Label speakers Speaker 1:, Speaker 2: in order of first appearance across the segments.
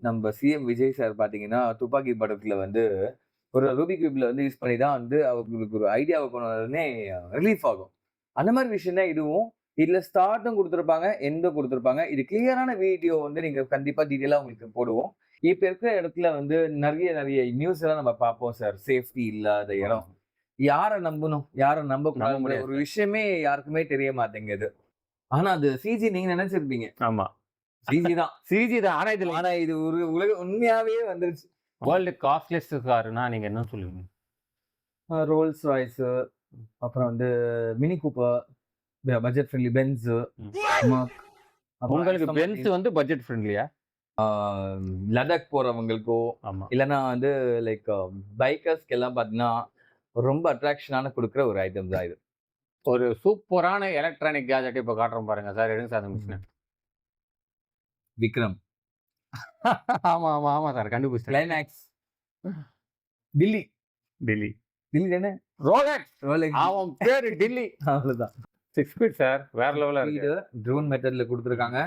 Speaker 1: நம்ம CM Vijay sir பார்த்தீங்கன்னா, துப்பாக்கி படத்துல வந்து ஒரு ரூபிக் கியூப்ல வந்து யூஸ் பண்ணி தான் வந்து அவங்களுக்கு ஒரு ஐடியாவ கொண்டு வந்தோனே ரிலீஃப் ஆகும். அந்த மாரி விஷயம் தான் இதுவும். இதுல ஸ்டார்ட்டும் குடுத்திருப்பாங்க, எண்டும் குடுத்திருப்பாங்க. இது கிளியரான வீடியோ வந்து நீங்க கண்டிப்பா டீட்டெயிலா உங்களுக்கு போடுவோம். இப்ப இருக்கிற இடத்துல வந்து நெறைய நியூஸ் எல்லாம் நம்ம பார்ப்போம் சார். சேஃப்டி இல்லாத இடம். யார நம்பணும்? யார
Speaker 2: நம்ப
Speaker 1: நம்பக்கூடாதுன்ற
Speaker 2: முடியாது
Speaker 1: ஒரு
Speaker 2: சார்.
Speaker 1: விஷயமே யாருக்குமே தெரிய மாட்டேங்குது. ஆனா அது சிஜி நீங்க நெனச்சிருப்பீங்க.
Speaker 2: ஆமா.
Speaker 1: சிஜி தான்.
Speaker 2: சிஜி தான். ஆனா இதுல
Speaker 1: ஆனா இது ஒரு உண்மையாவே வந்துருச்சு.
Speaker 2: வேர்ல்டு காஸ்ட்லியஸ்ட் கார்னா நீங்க என்ன சொல்லுவீங்க?
Speaker 1: ரோல்ஸ் ராய்ஸு, அப்புறம் வந்து mini Cooper, budget friendly Benz,
Speaker 2: ம்.
Speaker 1: மர்க், அப்புறம்
Speaker 2: உங்களுக்கு
Speaker 1: ஆஸ்டன்
Speaker 2: பென்ஸ்
Speaker 1: மார்டின்.
Speaker 2: வந்து பட்ஜெட் ஃப்ரெண்ட்லியா?
Speaker 1: ஆ லடாக் போறவங்களுக்கோ,
Speaker 2: ஆமா.
Speaker 1: இல்லன்னா வந்து லைக் பைக்கர்ஸ்க்கு எல்லாம் பார்த்தீங்கன்னா, ரொம்ப அட்ராக்ஷனான குடுக்குற ஒரு ஐட்டம் தான் இது.
Speaker 2: ஒரு சூப்பரான எலக்ட்ரானிக் கேட்ஜெட் இப்ப காட்டுறோம் பாருங்க சார். எடுங்க சார் அந்த மிஷின.
Speaker 1: விக்ரம்,
Speaker 2: ஆமா சார். கண்டுபிடிச்சிட்டேன்.
Speaker 1: கிளைமேக்ஸ், டில்லி.
Speaker 2: டில்லி.
Speaker 1: டில்லி தானே?
Speaker 2: ரோலக்ஸ்.
Speaker 1: ரோலெக்ஸ்.
Speaker 2: அவன் பேரு டில்லி.
Speaker 1: அவ்வளவுதான்.
Speaker 2: 6 ஃபீட் சார். வேற லெவலா இருக்கு.
Speaker 1: ஸ்பீடு, ட்ரோன் மெத்தட்ல குடுத்துருக்காங்க.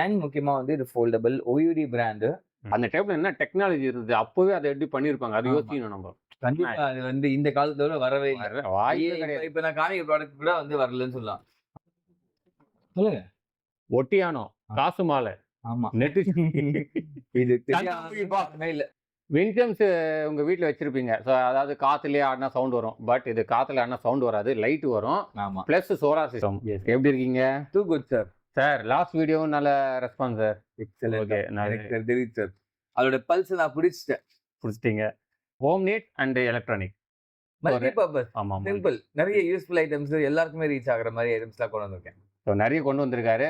Speaker 1: அண்ட் முக்கியமா வந்து இது ஃபோல்டபிள் OUD பிராண்டு.
Speaker 2: அந்த டைப்ல என்ன டெக்னாலஜி இருந்தது? அப்பவே அத எப்படி பண்ணியிருப்பாங்க? அது
Speaker 1: ஆமா.
Speaker 2: யோசிக்கணும் நம்ம.
Speaker 1: கண்டிப்பா அது வந்து இந்த காலத்தோட வரவே இல்ல.
Speaker 2: வாய்ப்பே
Speaker 1: இப்ப
Speaker 2: கிடையாது.
Speaker 1: இப்ப நான் காமிக்கிற ப்ராடக்ட் கூட வந்து வரலன்னு சொல்லலாம். சொல்லுங்க.
Speaker 2: ஒட்டியானம், காசு மாலை,
Speaker 1: ஆமா.
Speaker 2: நெட்டு
Speaker 1: இது
Speaker 2: கண்டுபிடிப்பா.
Speaker 1: தெரியாம இல்ல.
Speaker 2: வின்சம்ஸ் உங்க வீட்ல வச்சிருப்பீங்க. ஸோ அதாவது காத்துலயே ஆடுனா சவுண்ட் வரும். பட் இது காத்துல ஆடுனா சவுண்ட் வராது. லைட் வரும்.
Speaker 1: ஆமா.
Speaker 2: Plus solar system. எப்படி இருக்கீங்க?
Speaker 1: Too good sir.
Speaker 2: Sir last வீடியோவும் நல்ல ரெஸ்பான்ஸ் சார்.
Speaker 1: எக்ஸலென்ட்.
Speaker 2: ஓகே.
Speaker 1: எனக்கு தெரியுது சார். அதோட பல்ஸ் நான் பிடிச்சிட்டேன்.
Speaker 2: புடிச்சிட்டீங்க. Home need and electronic.
Speaker 1: Multi purpose.
Speaker 2: ஆமா.
Speaker 1: சிம்பிள். நெறைய யூஸ்ஃபுல் ஐட்டம்ஸ் எல்லாருக்குமே ரீச் ஆகுற மாரி ஐட்டம்ஸ்லாம் கொண்டு வந்திருக்கேன்.
Speaker 2: ஸோ நெறைய கொண்டு வந்திருக்காரு.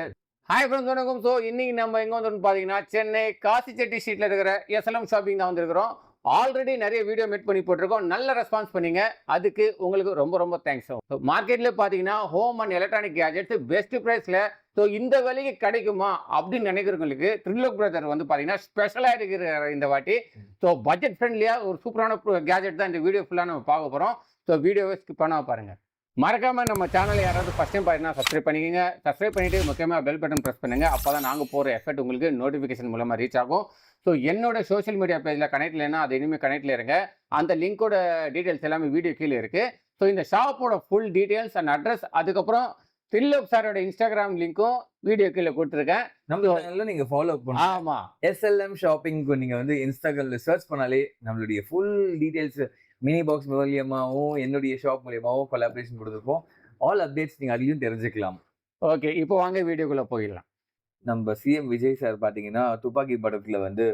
Speaker 2: ஹாய் ஃப்ரெண்ட்ஸ் வணக்கம். ஸோ இன்னைக்கு நம்ம எங்க வந்திருக்கோம்னு பார்த்தீங்கன்னா, சென்னை காசிச்செட்டி ஸ்ட்ரீட்ல இருக்கிற எஸ்எல்எம் ஷாப்பிங் தான் வந்திருக்கிறோம். ஆல்ரெடி நிறைய வீடியோ மேட் பண்ணி போட்டிருக்கோம். நல்ல ரெஸ்பான்ஸ் பண்ணீங்க. அதுக்கு உங்களுக்கு ரொம்ப தேங்க்ஸ். மார்க்கெட்ல பார்த்தீங்கன்னா home and electronic gadgets best பிரைஸ்ல ஸோ இந்த விலைக்கு கிடைக்குமா அப்படின்னு நினைக்கிறவங்களுக்கு த்ரில்லோக் பிரதர் வந்து பார்த்தீங்கன்னா ஸ்பெஷலாக இருக்கிற இந்த வாட்டி. ஸோ பட்ஜெட் ஃப்ரெண்ட்லியாக ஒரு சூப்பரான கேஜெட் தான் இந்த வீடியோ ஃபுல்லாக நம்ம பார்க்க போகிறோம். ஸோ வீடியோவை ஸ்கிப் பண்ணாம பாருங்கள். மறக்காம நம்ம சேனலை யாராவது ஃபர்ஸ்ட் டைம் பார்த்தீங்கன்னா சப்ஸ்கிரைப் பண்ணிக்கங்க. சப்ஸ்கிரைப் பண்ணிட்டு முக்கியமாக பெல் பட்டன் ப்ரெஸ் பண்ணுங்க. அப்போ தான் நாங்கள் போகிற எஃபெக்ட் உங்களுக்கு நோட்டிஃபிகேஷன் மூலமாக ரீச் ஆகும். ஸோ என்னோட சோஷியல் மீடியா பேஜில் கனெக்ட் இல்லைன்னா அது இனிமேல் கனெக்ட்ல இருங்க. அந்த லிங்கோட டீட்டெயில்ஸ் எல்லாமே வீடியோ கீழே இருக்குது. ஸோ இந்த ஷாப்போட ஃபுல் டீட்டெயில்ஸ் அண்ட் அட்ரஸ், அதுக்கப்புறம் தில்லோக் சாரோட இன்ஸ்டாகிராம் லிங்க்கும் வீடியோ கீழே கொடுத்துருக்கேன்.
Speaker 1: நம்ம சேனல்ல நீங்க ஃபாலோ பண்ணுங்க.
Speaker 2: ஆமா.
Speaker 1: எஸ்எல்எம் ஷாப்பிங்க்கு நீங்க வந்து இன்ஸ்டாகிராம்ல சர்ச் பண்ணாலே நம்மளுடைய ஃபுல் டீடைல்ஸ் மினி பாக்ஸ் மூலியமாவும் என்னுடைய ஷாப் மூலியமாவும் கொலாபரேஷன் கொடுத்துருப்போம். ஆல் அப்டேட்ஸ் நீங்க அதிலும் தெரிஞ்சுக்கலாம்.
Speaker 2: ஓகே. இப்போ வாங்க வீடியோக்குள்ள போயிடலாம்.
Speaker 1: நம்ம சிஎம் விஜய் சார் பார்த்தீங்கன்னா, துப்பாக்கி படத்துல வந்து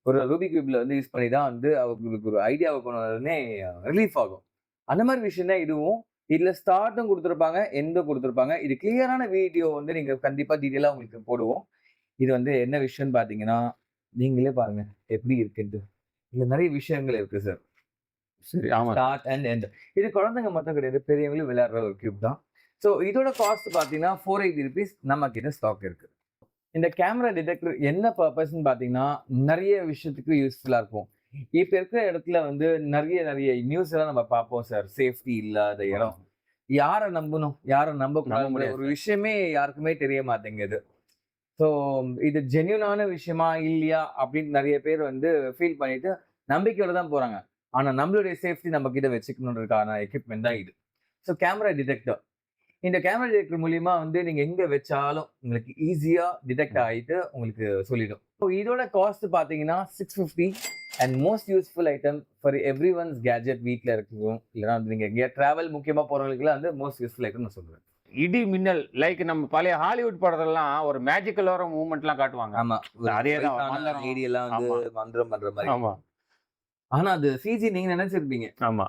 Speaker 1: ஒரு ரூபிக் கியூப்ல வந்து யூஸ் பண்ணி தான் வந்து அவங்களுக்கு ஒரு ஐடியாவ கொண்டு வந்தோனே ரிலீஃப் ஆகும். அந்த மாரி விஷயம் தான் இதுவும். இதுல ஸ்டார்ட்டும் குடுத்திருப்பாங்க, எண்டும் குடுத்திருப்பாங்க. இது கிளியரான வீடியோ வந்து நீங்க கண்டிப்பா டீட்டெயிலா உங்களுக்கு போடுவோம். இது வந்து என்ன விஷயம்னு பார்த்தீங்கன்னா, நீங்களே பாருங்க எப்படி இருக்குன்ட்டு. இதுல நெறைய விஷயங்கள் இருக்கு சார்.
Speaker 2: சரி. ஆமா.
Speaker 1: Start and end. இது குழந்தைங்க மட்டும் கிடையாது. பெரியவங்களும் விளையாடுற ஒரு கியூப் தான். ஸோ இதோட காஸ்ட் பார்த்தீங்கன்னா, ₹480 நம்ம கிட்ட ஸ்டாக் இருக்கு. இந்த கேமரா டிடெக்டர் என்ன பர்ப்பஸ்ன்னு பார்த்தீங்கன்னா, நெறைய விஷயத்துக்கு யூஸ்ஃபுல்லா இருக்கும். இப்ப இருக்கிற இடத்துல வந்து நெறைய நியூஸ் எல்லாம் நம்ம பார்ப்போம் சார். சேஃப்டி இல்லாத இடம். யார நம்பணும்? யார
Speaker 2: நம்ப
Speaker 1: நம்பக்கூடாதுன்ற
Speaker 2: முடியாது
Speaker 1: ஒரு
Speaker 2: சார்.
Speaker 1: விஷயமே யாருக்குமே தெரிய மாட்டேங்குது. ஸோ இது ஜென்யூனான விஷயமா? இல்லையா? அப்படின்னு நெறைய பேர் வந்து ஃபீல் பண்ணிட்டு நம்பிக்கையோட தான் போறாங்க. ஆனா நம்மளுடைய சேஃப்டி நம்ம கிட்ட வச்சுக்கணுன்றதுக்கான எக்யூப்மென்ட் தான் இது. So camera detector. இந்த கேமரா டிடெக்டர் மூலியமா வந்து நீங்க எங்க வச்சாலும் உங்களுக்கு ஈஸியா டிடெக்ட் ஆயிட்டு உங்களுக்கு சொல்லிடும். ஸோ இதோட காஸ்ட் பார்த்தீங்கன்னா 650 and most useful item for everyone's gadget வீட்ல இருக்கும். இல்லைன்னா வந்து நீங்க எங்கேயா டிராவல் முக்கியமா போறவங்களுக்குலாம் வந்து மோஸ்ட் யூஸ்ஃபுல் ஐட்டம் நான் சொல்றேன்.
Speaker 2: இடி மின்னல் லைக் நம்ம பழைய ஹாலிவுட் படத்தெல்லாம் ஒரு மேஜிக்கல் மூவ்மெண்ட்லாம் காட்டுவாங்க.
Speaker 1: ஆமா.
Speaker 2: அதேதான்.
Speaker 1: வயசான
Speaker 2: மந்திரம்.
Speaker 1: லேடி எல்லாம் வந்து
Speaker 2: ஆமா.
Speaker 1: மந்திரம் பண்ற மாதிரி.
Speaker 2: ஆமா.
Speaker 1: ஆனா அது சிஜி நீங்க நினைச்சிருப்பீங்க.
Speaker 2: ஆமா.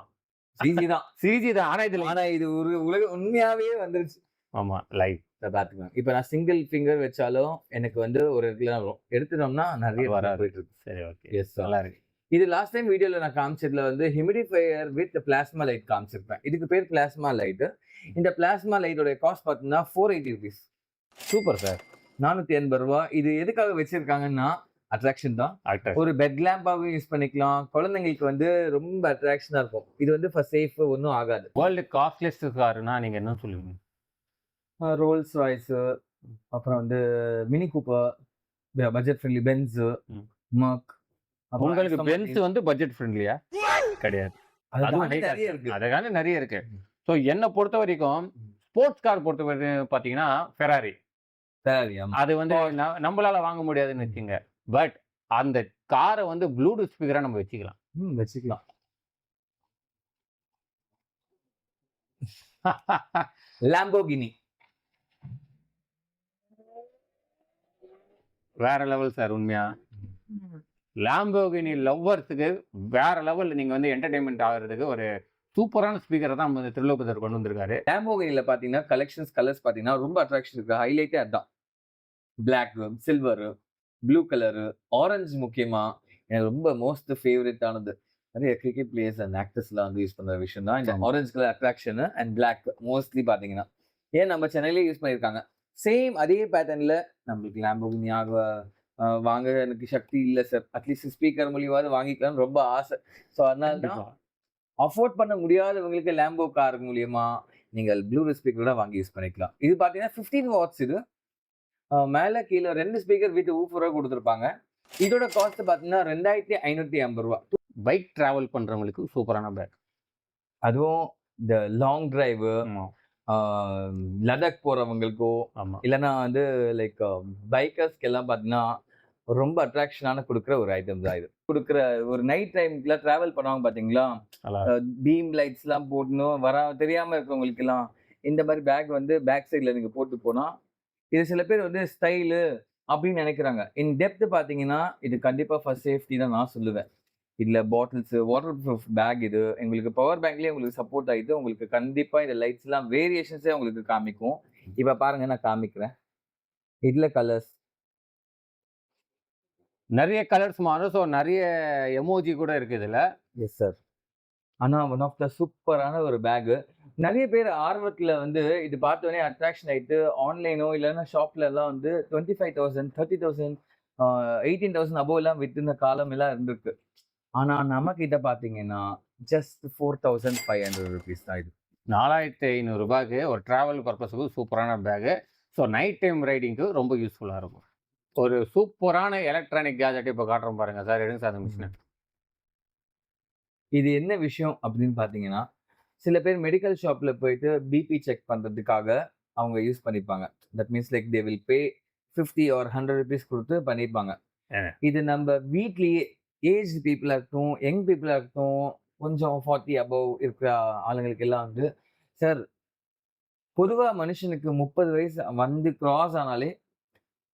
Speaker 1: சிஜி தான்.
Speaker 2: சிஜி தான். ஆனா இதுல
Speaker 1: ஆனா இது ஒரு உண்மையாவே வந்துருச்சு.
Speaker 2: ஆமா. லைவ்.
Speaker 1: பாத்துக்கோங்க. இப்ப நான் சிங்கிள் ஃபிங்கர் வச்சாலும் எனக்கு வந்து ஒரு இடத்துல வரும். எடுத்துட்டோம்னா நிறைய
Speaker 2: வராது.
Speaker 1: போயிட்டு இருக்கு.
Speaker 2: சரி. ஓகே.
Speaker 1: Yes sir.
Speaker 2: நல்லா இருக்கு.
Speaker 1: இது லாஸ்ட் டைம் வீடியோல நான் காமிச்சதுல வந்து ஹியூமிடிஃபையர் வித் பிளாஸ்மா லைட் காமிச்சிருப்பேன். இதுக்கு பேர் பிளாஸ்மா லைட். இந்த பிளாஸ்மா லைட்டோட காஸ்ட் பார்த்தீங்கன்னா ₹480.
Speaker 2: Super sir.
Speaker 1: ₹480. இது எதுக்காக வச்சிருக்காங்கன்னா அட்ராக்ஷன் தான்.
Speaker 2: ஆக்டர்.
Speaker 1: ஒரு பெட் லேம்பாவும் யூஸ் பண்ணிக்கலாம். குழந்தைங்களுக்கு வந்து ரொம்ப அட்ராக்ஷனா இருக்கும். இது வந்து ஃபார் சேஃப் ஒன்றும் ஆகாது.
Speaker 2: வேர்ல்டு காஸ்ட்லியஸ்ட் கார்னா நீங்க என்ன சொல்லுவீங்க?
Speaker 1: ரோல்ஸ் ராய்ஸு, அப்புறம் வந்து mini Cooper, budget friendly Benz, mark
Speaker 2: உங்களுக்கு பென்ஸ் வந்து பட்ஜெட் ஃப்ரெண்ட்லியா கிடையாது, அதுவும் high
Speaker 1: நிறைய
Speaker 2: cost.
Speaker 1: இருக்கு.
Speaker 2: அதுக்கான நிறைய இருக்கு. ஸோ என்னை பொறுத்த வரைக்கும் ஸ்போர்ட்ஸ் கார் பொறுத்த வரைக்கும் பார்த்தீங்கன்னா ஃபெராரி,
Speaker 1: சரி, ஆமா.
Speaker 2: அது வந்து நம்மளால வாங்க முடியாதுன்னு வச்சுங்க. பட் அந்த காரை வந்து ப்ளூடூத் ஸ்பீக்கரா நம்ம வச்சுக்கலாம்.
Speaker 1: வச்சுக்கலாம். லாம்போகினி
Speaker 2: வேற லெவல் சார் உண்மையா. லாம்போகினி லவ்வர்ஸுக்கு வேற லெவல் நீங்க வந்து என்டர்டைன்மெண்ட் ஆகிறதுக்கு ஒரு சூப்பரான ஸ்பீக்கரை தான் நம்ம திருலோகதர் கொண்டு வந்திருக்காரு.
Speaker 1: லாம்போகினில பாத்தீங்கன்னா கலெக்ஷன்ஸ் கலர்ஸ் பாத்தீங்கன்னா ரொம்ப அட்ராக்ஷன் இருக்கு. ஹைலைட்டே அதான். Black, silver, blue colour, orange முக்கியமா எனக்கு ரொம்ப மோஸ்ட் ஃபேவரட் ஆனது. நிறைய கிரிக்கெட் பிளேயர்ஸ் அண்ட் ஆக்டர்ஸ்லாம் வந்து யூஸ் பண்ற விஷயம் தான் இந்த orange colour attraction and black mostly பாத்தீங்கன்னா. ஏன் நம்ம சென்னையிலே யூஸ் பண்ணியிருக்காங்க. சேம் அதே பேட்டர்ன்ல நம்மளுக்கு லாம்போகினி வாங்க எனக்கு சக்தி இல்லை சார். அட்லீஸ்ட் ஸ்பீக்கர் மூலியமாவது வாங்கிக்கலாம்னு ரொம்ப ஆசை. ஸோ அதனால தான் அஃபோர்ட் பண்ண முடியாதவங்களுக்கு லேம்போ கார் மூலியமா நீங்கள் ப்ளூடூத் ஸ்பீக்கரோட வாங்கி யூஸ் பண்ணிக்கலாம். இது பார்த்தீங்கன்னா 15 வாட்ஸ் இது. மேலே கீழே 2 ஸ்பீக்கர் வீட்டு ஊஃபராக கொடுத்துருப்பாங்க. இதோட காஸ்ட் பார்த்தீங்கன்னா 2550 ரூபா.
Speaker 2: பைக் டிராவல் பண்றவங்களுக்கு சூப்பரான பேக்.
Speaker 1: அதுவும் இந்த லாங் டிரைவ், லடாக் போறவங்களுக்கோ இல்லைன்னா வந்து லைக் பைக்கர்ஸ்க்கு எல்லாம் பார்த்தீங்கன்னா ரொம்ப அட்ராக்ஷனான கொடுக்குற ஒரு ஐட்டம் தான் இது. கொடுக்குற ஒரு நைட் டைம்க்குலாம் டிராவல் பண்ணுவாங்க பார்த்தீங்களா, பீம் லைட்ஸ் எல்லாம் போடணும் தெரியாம இருக்கவங்களுக்கு எல்லாம் இந்த மாதிரி பேக் வந்து பேக் சைட்ல நீங்க போட்டு போனா இது சில பேர் வந்து ஸ்டைலு அப்படின்னு நினைக்கிறாங்க. இன் டெப்த் பார்த்தீங்கன்னா இது கண்டிப்பா ஃபர்ஸ்ட் சேஃப்டி தான் நான் சொல்லுவேன். இதுல பாட்டில்ஸ், வாட்டர் ப்ரூஃப் பேக் இது உங்களுக்கு பவர் பேங்க்லயே உங்களுக்கு சப்போர்ட் ஆயிட்டு உங்களுக்கு கண்டிப்பா இந்த லைட்ஸ் எல்லாம் வேரியேஷன்ஸே உங்களுக்கு காமிக்கும். இப்ப பாருங்க நான் காமிக்கிறேன். இதுல கலர்ஸ்
Speaker 2: நிறைய கலர்ஸ் மாறும். ஸோ நிறைய எமோஜி கூட இருக்கு இதுல.
Speaker 1: Yes sir. ஆனா ஒன் ஆஃப் த சூப்பரான ஒரு பேகு. நிறைய பேர் ஆர்வத்துல வந்து இது பார்த்தோன்னே அட்ராக்ஷன் ஆயிட்டு ஆன்லைனோ இல்லைன்னா ஷாப்ல எல்லாம் வந்து 25,000, 30,000, 18,000 அபோவ் எல்லாம் வித்துன காலம் எல்லாம் இருந்திருக்கு. ஆனா நம்ம கிட்ட பாத்தீங்கன்னா ஜஸ்ட் 4,500 ருபீஸ் தான் இது.
Speaker 2: 4,500 ரூபாய்க்கு ஒரு டிராவல் பர்பஸுக்கு சூப்பரான பேகு. ஸோ நைட் டைம் ரைடிங்க்கு ரொம்ப யூஸ்ஃபுல்லாக இருக்கும். ஒரு சூப்பரான எலக்ட்ரானிக் கேஜெட் இப்போ காட்டுறோம் பாருங்க சார். எடுங்க சார் அந்த மிஷினை.
Speaker 1: இது என்ன விஷயம் அப்படின்னு பாத்தீங்கன்னா சில பேர் மெடிக்கல் ஷாப்ல போயிட்டு பிபி செக் பண்றதுக்காக அவங்க யூஸ் பண்ணிப்பாங்க. That means like they will pay 50 or 100 rupees கொடுத்து பண்ணிப்பாங்க. இது நம்ம வீட்லயே ஏஜ் பீப்புளா இருக்கட்டும், யங் பீப்புளா இருக்கட்டும், கொஞ்சம் 40 அபவ் இருக்கிற ஆளுங்களுக்கு எல்லாம் வந்து சார் பொதுவா மனுஷனுக்கு 30 வயசு வந்து கிராஸ் ஆனாலே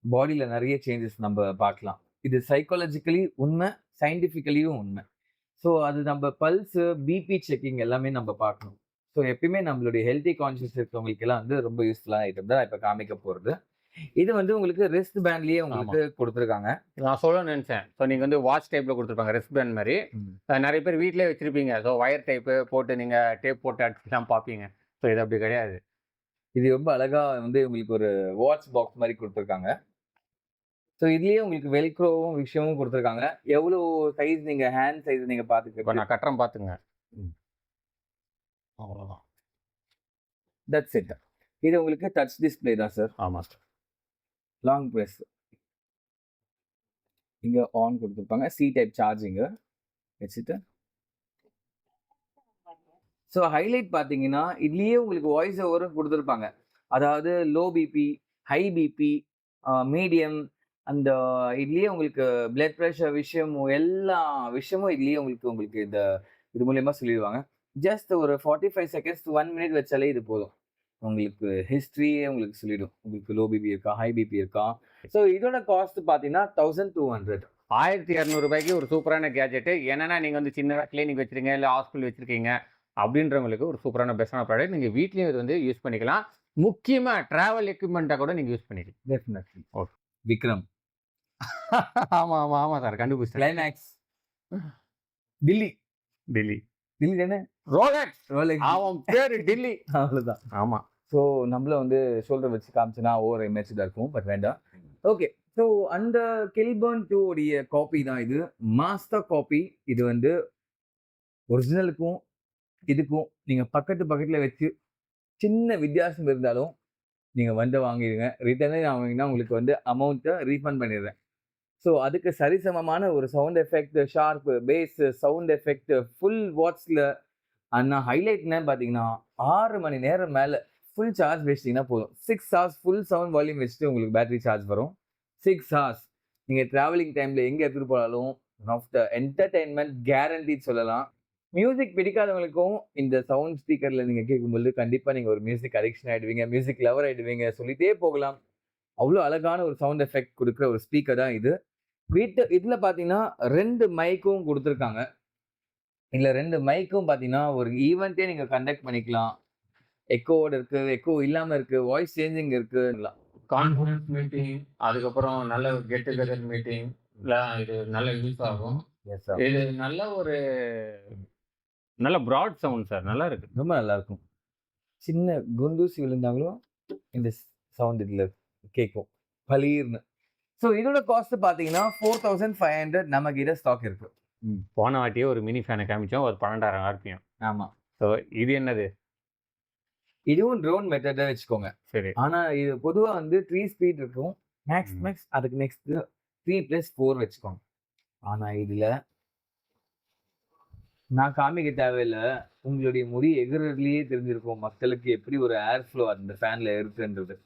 Speaker 1: பாடியில நிறைய சேஞ்சஸ் நம்ம பார்க்கலாம். இது சைக்காலஜிக்கலி உண்மை, சயின்டிஃபிக்கலியும் உண்மை. ஸோ அது நம்ம பல்ஸு, பிபி செக்கிங் எல்லாமே நம்ம பார்க்கணும். ஸோ எப்பயுமே நம்மளுடைய ஹெல்த்தி கான்ஷியஸ் இருக்கிறவங்களுக்கு எல்லாம் வந்து ரொம்ப யூஸ்ஃபுல்லான ஐட்டம் தான் இப்போ காமிக்க போகிறது. இது வந்து உங்களுக்கு ரெஸ்ட் பேண்ட்லயே உங்களுக்கு கொடுத்துருக்காங்க.
Speaker 2: நான் சொல்ல நினைச்சேன். ஸோ நீங்க வந்து வாட்ச் டைப்ல கொடுத்துருப்பாங்க ரெஸ்ட் பேண்ட் மாதிரி. நிறைய பேர் வீட்டிலே வச்சிருப்பீங்க. ஸோ ஒயர் டைப்பு போட்டு நீங்க டேப் போட்டு அடிச்சுலாம் பார்ப்பீங்க. ஸோ இது அப்படி கிடையாது.
Speaker 1: இது ரொம்ப அழகா வந்து உங்களுக்கு ஒரு வாட்ச் பாக்ஸ் மாதிரி கொடுத்துருக்காங்க. ஸோ இதுலயே உங்களுக்கு வெல்க்ரோவும் விஷயமும் கொடுத்துருக்காங்க. எவ்வளோ சைஸ் நீங்க ஹேண்ட் சைஸ் நீங்க
Speaker 2: இப்போ
Speaker 1: பார்த்துக்க
Speaker 2: நான் கட்டுறேன் பார்த்துங்க. அவ்வளோதான்.
Speaker 1: That's it. இது உங்களுக்கு டச் டிஸ்பிளே தான் சார்.
Speaker 2: ஆமாம் சார்.
Speaker 1: லாங் ப்ரெஸ் இங்க ஆன் கொடுத்துருப்பாங்க. சி டைப் சார்ஜிங்கு வச்சுட்டு ஸோ ஹைலைட் பார்த்தீங்கன்னா இதுலயே உங்களுக்கு வாய்ஸ் ஓவரும் கொடுத்துருப்பாங்க. அதாவது low BP, high BP, medium, அந்த இதுலயே உங்களுக்கு பிளட் ப்ரெஷர் விஷயமும் எல்லா விஷயமும் இதுலயே உங்களுக்கு இது மூலியமா சொல்லிடுவாங்க. ஜஸ்ட் ஒரு 45 செகண்ட்ஸ் to 1 minute வச்சாலே இது போதும். உங்களுக்கு ஹிஸ்ட்ரியே உங்களுக்கு சொல்லிடும். உங்களுக்கு லோ பிபி இருக்கா, ஹை பிபி இருக்கா. ஸோ இதோட காஸ்ட் பார்த்தீங்கன்னா 1200.
Speaker 2: 1200 ரூபாய்க்கு ஒரு சூப்பரான கேஜெட்டு. என்னன்னா நீங்க வந்து சின்ன கிளினிக் வச்சிருக்கீங்க, இல்லை ஹாஸ்பிட்டல் வச்சிருக்கீங்க அப்படின்றவங்களுக்கு ஒரு சூப்பரான பெஸ்டான ப்ராடக்ட். நீங்க வீட்லயும் இது வந்து யூஸ் பண்ணிக்கலாம். முக்கியமா டிராவல் எக்யூப்மெண்ட்டா கூட நீங்க யூஸ் பண்ணிக்கலாம்.
Speaker 1: டெஃபினெட்லி.
Speaker 2: ஓகே.
Speaker 1: விக்ரம்.
Speaker 2: ஆமா ஆமா ஆமா சார், கண்டுபிடிச்சேன்.
Speaker 1: கிளைமேக்ஸ். டில்லி.
Speaker 2: டில்லி
Speaker 1: டில்லி தானே?
Speaker 2: ரோலெக்ஸ். அவன் பேரு டில்லி.
Speaker 1: அவ்வளவுதான்.
Speaker 2: ஆமா.
Speaker 1: ஸோ நம்மள வந்து ஷோல்டர் வச்சு காமிச்சுன்னா ஓவர் இமேஜ் தான் இருக்கும். பட் வேண்டாம். ஓகே. ஸோ அந்த கில்பர்ன் 2 உடைய காப்பி தான் இது. Master copy. இது வந்து ஒரிஜினலுக்கும் இதுக்கும் நீங்க பக்கத்துல வச்சு சின்ன வித்தியாசம் இருந்தாலும் நீங்க வந்து வாங்கிடுங்க. ரிட்டர்னே வாங்கினா உங்களுக்கு வந்து அமௌண்ட்டை ரீஃபண்ட் பண்ணிடுறேன். ஸோ அதுக்கு சரிசமமான ஒரு sound effect, sharp, bass, sound effect, full வாட்ஸ்ல. ஆனா ஹைலைட்னா பார்த்தீங்கன்னா 6 மணி நேரம் மேல ஃபுல் சார்ஜ் வச்சிட்டீங்கன்னா போதும். 6 ஹார்ஸ் ஃபுல் சவுண்ட் வால்யூம் வச்சுட்டு உங்களுக்கு பேட்டரி சார்ஜ் வரும். 6 ஹார்ஸ் நீங்க டிராவலிங் டைம்ல எங்க எடுத்துட்டு போனாலும் ஆஃப் த என்டர்டைன்மெண்ட் கேரண்டி சொல்லலாம். மியூசிக் பிடிக்காதவங்களுக்கும் இந்த சவுண்ட் ஸ்பீக்கர்ல நீங்க கேட்கும்போது கண்டிப்பா நீங்க ஒரு மியூசிக் அடிக்ஷன் ஆயிடுவீங்க, மியூசிக் லவர் ஆயிடுவீங்க, சொல்லிட்டே போகலாம். அவ்வளோ அழகான ஒரு சவுண்ட் எஃபெக்ட் கொடுக்குற ஒரு ஸ்பீக்கர் தான் இது. இதுல பாத்தீங்கன்னா 2 மைக்கும் கொடுத்துருக்காங்க. இதுல 2 மைக்கும் பாத்தீங்கன்னா ஒரு ஈவென்ட்டே நீங்க கண்டக்ட் பண்ணிக்கலாம். எக்கோவோட இருக்கு, எக்கோ இல்லாம இருக்கு, வாய்ஸ் சேஞ்சிங் இருக்கு.
Speaker 2: கான்ஃபரன்ஸ் மீட்டிங், அதுக்கப்புறம் நல்ல ஒரு கெட் டுகெதர் மீட்டிங் இது நல்ல யூஸ் ஆகும்.
Speaker 1: Yes sir.
Speaker 2: இது நல்ல ஒரு நல்ல பிராட் சவுண்ட் சார், நல்லா இருக்கு.
Speaker 1: ரொம்ப நல்லா இருக்கும். சின்ன குண்டூசி விழுந்தாங்களும் இந்த சவுண்ட் இதுல கேட்கும் பளீர்னு. ஸோ இதோட காஸ்ட் பாத்தீங்கன்னா 4500 நம்ம கிட்ட ஸ்டாக் இருக்கு.
Speaker 2: போன வாட்டியே ஒரு மினி ஃபேனை காமிச்சோம், ஒரு 12,000 ஆர்பிஎம்.
Speaker 1: ஆமா.
Speaker 2: ஸோ இது என்னது?
Speaker 1: இதுவும் ட்ரோன் மெத்தட் வச்சுக்கோங்க.
Speaker 2: சரி.
Speaker 1: ஆனா இது பொதுவா வந்து 3 ஸ்பீட் இருக்கும். மேக்ஸ் அதுக்கு நெக்ஸ்ட் 3+4 வச்சுக்கோங்க. ஆனா இதுல நான் காமிக்க தேவையில்ல. உங்களுடைய முடி எகுறதுலயே தெரிஞ்சிருக்கும் மக்களுக்கு எப்படி ஒரு ஏர் ஃப்ளோ அந்த ஃபேன்ல இருக்குன்றது.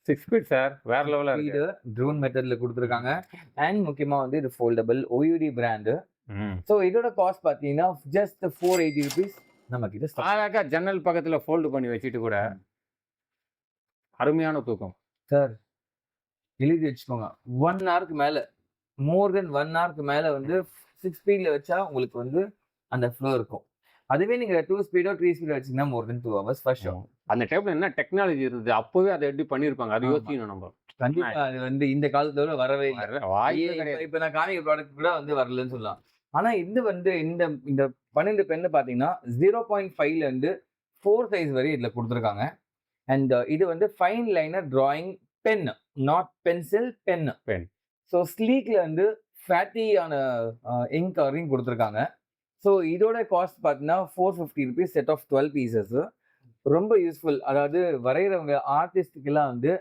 Speaker 2: 6 ஸ்பீட் சார், வேற லெவலா இருக்கு.
Speaker 1: இது ட்ரோன் மெத்தட்ல கொடுத்துருக்காங்க. அண்ட் முக்கியமா வந்து இது ஃபோல்டபிள் OUD பிராண்டு. ஸோ இதோட காஸ்ட் பார்த்தீங்கன்னா ஜஸ்ட் 480 rupees நமக்கு இது stock.
Speaker 2: அழகா ஜன்னல் பக்கத்துல ஃபோல்டு பண்ணி வச்சுட்டு கூட அருமையான தூக்கம்.
Speaker 1: சார் எழுதி வச்சுக்கோங்க. 1 ஹவருக்கு மேல, மோர் தென் 1 ஹவருக்கு மேல வந்து 6 ஸ்பீட்ல வச்சா உங்களுக்கு வந்து அந்த ஃப்ளோ இருக்கும். அதுவே நீங்க 2 ஸ்பீடோ 3 ஸ்பீடோ வச்சீங்கன்னா மோர் தென் 2 ஹவர்ஸ் ஃபர்ஸ்ட் ஷோ.
Speaker 2: அந்த டைப்ல என்ன டெக்னாலஜி இருந்தது, அப்பவே அதை எப்படி பண்ணிருப்பாங்க, அது யோசிக்கணும் நம்ம.
Speaker 1: கண்டிப்பா அது வந்து இந்த காலத்தோட வரவே இல்லை.
Speaker 2: வாய்ப்பே கிடையாது.
Speaker 1: இப்ப நான் காமிக்க ப்ராடக்ட் கூட வந்து வரலன்னு சொல்லலாம். ஆனா இது வந்து இந்த இந்த 12 பென் பாத்தீங்கன்னா 0.5ல இருந்து 4 சைஸ் வரை இதுல கொடுத்துருக்காங்க. அண்ட் இது வந்து fine liner drawing pen, not pencil, pen. So ஸ்லீக்ல வந்து ஃபேட்டியான இங்க் கவரிங் கொடுத்துருக்காங்க. ஸோ இதோட காஸ்ட் பார்த்தீங்கன்னா 450 rupees செட் ஆஃப் 12 பீசஸ். ரொம்ப யூஸ்ஃபுல். அதாவது வரைகிறவங்க ஆர்டிஸ்டுக்கெல்லாம் வந்து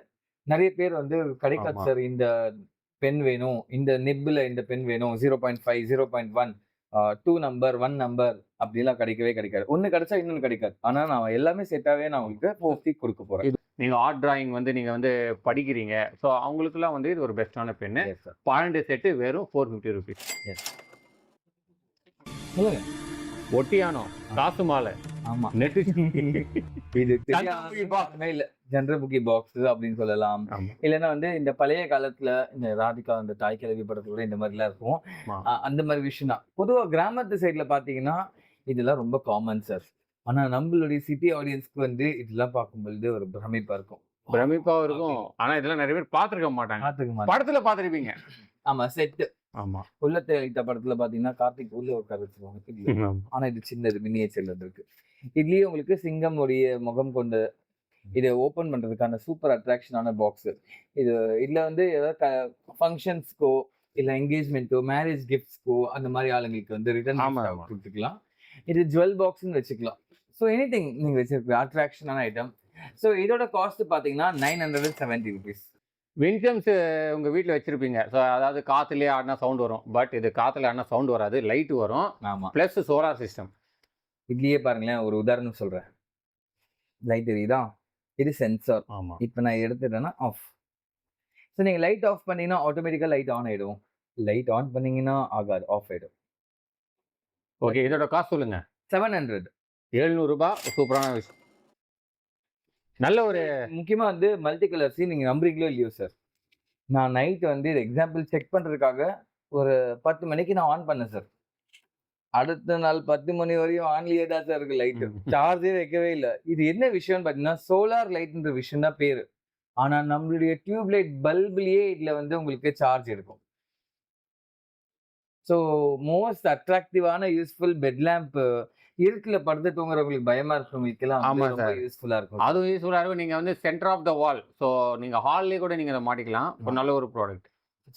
Speaker 1: நிறைய பேர் வந்து கிடைக்காது சார், இந்த பென் வேணும், இந்த நிப்பில் இந்த பென் வேணும், 0.5, 0.1, 2 நம்பர், 1 நம்பர் அப்படிலாம் கிடைக்கவே கிடைக்காது. ஒன்று கிடைச்சா இன்னொன்று கிடைக்காது. ஆனால் நான் எல்லாமே செட்டாகவே நான் உங்களுக்கு 450 கொடுக்க போகிறேன்.
Speaker 2: நீங்கள் ஆர்ட் டிராயிங் வந்து நீங்கள் வந்து படிக்கிறீங்க, ஸோ அவங்களுக்குலாம் வந்து இது ஒரு பெஸ்ட்டான பென்னு. 12 செட்டு வெறும் 450 rupees.
Speaker 1: சொல்லுங்க.
Speaker 2: ஒட்டியானோ காசு மாலை.
Speaker 1: ஆமா.
Speaker 2: நெட்டு
Speaker 1: இது இல்ல ஜெனரல் புக்கி பாக்ஸ் அப்படின்னு சொல்லலாம். இல்லைன்னா வந்து இந்த பழைய காலத்துல இந்த ராதிகா அந்த தாய் கிழவி படத்துல இந்த மாதிரி எல்லாம் இருக்கும். அந்த மாதிரி விஷயம் தான். பொதுவா கிராமத்து சைட்ல பாத்தீங்கன்னா இதெல்லாம் ரொம்ப காமன் சார். ஆனா நம்மளுடைய சிட்டி ஆடியன்ஸ்க்கு வந்து இதெல்லாம் பார்க்கும்பொழுது ஒரு பிரமிப்பா இருக்கும்.
Speaker 2: பிரமிப்பாவும் இருக்கும். ஆனா இதெல்லாம் நிறைய பேர் பார்த்திருக்க மாட்டாங்க. படத்துல பார்த்திருப்பீங்க.
Speaker 1: ஆமா, செட்.
Speaker 2: ஆமா.
Speaker 1: உள்ளத்தை அழித்த படத்துல பாத்தீங்கன்னா கார்த்திக் உள்ள உட்கார வச்சிருவாங்க. ஆனா இது சின்னது மினியேச்சர்ல இருக்கு. இதுலயே உங்களுக்கு சிங்கம் உடைய முகம் கொண்டு இதை ஓபன் பண்றதுக்கான சூப்பர் அட்ராக்ஷனான பாக்ஸ். இதுல வந்து ஏதாவது ஃபங்க்ஷன்ஸ்க்கோ இல்ல என்கேஜ்மெண்ட்டோ மேரேஜ் கிஃப்ட்ஸ்க்கோ அந்த மாதிரி ஆளுங்களுக்கு வந்து ரிட்டர்ன் கொடுத்துக்கலாம். இது ஜுவல் பாக்ஸ்ன்னு வச்சுக்கலாம். ஸோ எனிதிங் நீங்க வச்சிருக்க அட்ராக்ஷனான ஐட்டம். ஸோ இதோட காஸ்ட் பாத்தீங்கன்னா 970 rupees.
Speaker 2: வின்சம்ஸ் உங்கள் வீட்டில் வச்சுருப்பீங்க. ஸோ அதாவது காற்றுலேயே ஆடினா சவுண்ட் வரும். பட் இது காற்றுல ஆடினா சவுண்ட் வராது, லைட்டு வரும்.
Speaker 1: ஆமாம்.
Speaker 2: Plus solar system.
Speaker 1: இதுலேயே பாருங்களேன், ஒரு உதாரணம் சொல்கிறேன். லைட் எரியுதா, இது சென்சார்.
Speaker 2: ஆமாம்.
Speaker 1: இப்போ நான் எடுத்துட்டேன்னா ஆஃப். ஸோ நீங்கள் லைட் ஆஃப் பண்ணிங்கன்னா ஆட்டோமேட்டிக்காக லைட் ஆன் ஆகிடும். லைட் ஆன் பண்ணிங்கன்னா ஆகாது, ஆஃப் ஆகிடும்.
Speaker 2: ஓகே, இதோட காசு சொல்லுங்கள்.
Speaker 1: 700.
Speaker 2: 700 ரூபாய். சூப்பரான விஷயம். நல்ல ஒரு
Speaker 1: முக்கியமாக வந்து மல்டி கலர்ஸ் நீங்கள் நம்புறீங்களோ இல்லையோ சார், நான் நைட் வந்து இது எக்ஸாம்பிள் செக் பண்ணுறதுக்காக ஒரு 10 மணிக்கு நான் ஆன் பண்ணேன் சார். அடுத்த நாள் 10 மணி வரையும் ஆன்லயே தான் சார் இருக்கு லைட்டு. சார்ஜே வைக்கவே இல்லை. இது என்ன விஷயம்னு பார்த்தீங்கன்னா சோலார் லைட்ன்ற விஷயம் தான் பேரு. ஆனால் நம்மளுடைய டியூப் லைட் பல்புலயே இதில் வந்து உங்களுக்கு சார்ஜ் இருக்கும். ஸோ மோஸ்ட் அட்ராக்டிவான யூஸ்ஃபுல் பெட் லேம்ப். இருட்டுல படுத்து தூங்குறவங்களுக்கு பயமா இருக்கிறவங்களுக்கெல்லாம் ரொம்ப யூஸ்ஃபுல்லா இருக்கும்.
Speaker 2: அதுவும் யூஸ்ஃபுல்லா இருக்கும். நீங்க வந்து centre of the wall, so நீங்க ஹால்லேயே கூட நீங்க அதை மாட்டிக்கலாம். ஒரு நல்ல ஒரு ப்ராடக்ட்.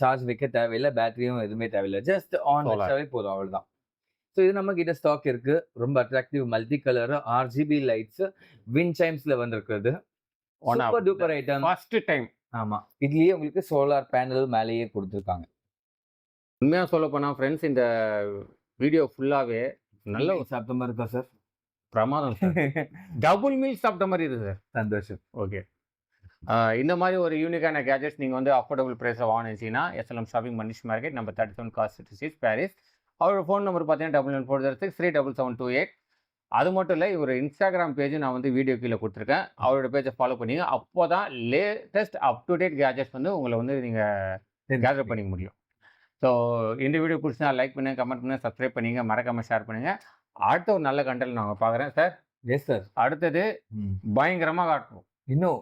Speaker 1: சார்ஜ் வைக்க தேவையில்லை, பேட்டரியும் எதுவுமே தேவையில்லை, ஜஸ்ட் ஆன் வச்சாவே போதும், அவ்வளவுதான். ஸோ இது நம்ம கிட்ட ஸ்டாக் இருக்கு. ரொம்ப attractive multi colour RGB lights wind சைம்ஸ்ல வந்திருக்கிறது. Super duper item.
Speaker 2: First time.
Speaker 1: ஆமா, இதுலயே உங்களுக்கு சோலார் பேனல் மேலேயே கொடுத்துருக்காங்க.
Speaker 2: உண்மையாக சொல்ல போனால் ஃப்ரெண்ட்ஸ், இந்த வீடியோ ஃபுல்லாகவே நல்ல ஒரு
Speaker 1: சாப்பிட்ட மாதிரி இருக்கா சார்?
Speaker 2: பிரமாதம் சார். டபுள் மீல் சாப்பிட்ட மாதிரி இருக்குது சார்.
Speaker 1: சந்தோஷம்.
Speaker 2: ஓகே. இந்த மாதிரி ஒரு யூனிக்கான கேஜெட்ஸ் நீங்கள் வந்து அஃபோர்டபுள் ப்ரைஸில் வாங்கினீங்கன்னா SLM shopping Manish market number 37 Kasi Chetty street Parrys. அவரோட ஃபோன் நம்பர் பார்த்தீங்கன்னா 9946377728. அது மட்டும் இல்லை, இவர் இன்ஸ்டாகிராம் பேஜும் நான் வந்து வீடியோ கீழே கொடுத்துருக்கேன். அவரோட பேஜை ஃபாலோ பண்ணிங்க. அப்போ தான் latest up to date gadgets வந்து உங்களை வந்து நீங்கள் கேதர் பண்ணிக்க முடியும். ஸோ இந்த வீடியோ பிடிச்சினா லைக் பண்ணுங்கள், கமெண்ட் பண்ணுங்கள், சப்ஸ்கிரைப் பண்ணிங்க, மறக்காமல் ஷேர் பண்ணுங்கள். அடுத்த ஒரு நல்ல கண்டென்ட் நான் பார்க்குறேன் சார்.
Speaker 1: Yes sir.
Speaker 2: அடுத்தது பயங்கரமாக காட்டுவோம்.
Speaker 1: இன்னும்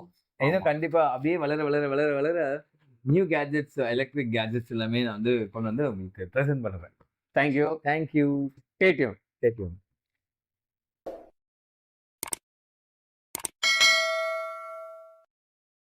Speaker 1: கண்டிப்பா அப்படியே வளர வளர வளர வளர நியூ கேஜெட்ஸ், எலக்ட்ரிக் கேஜெட்ஸ் எல்லாமே நான் வந்து கொண்டு வந்து உங்களுக்கு ப்ரெசென்ட் பண்ணுறேன்.
Speaker 2: Thank you.
Speaker 1: Thank you.
Speaker 2: Stay tune.
Speaker 1: Stay tune.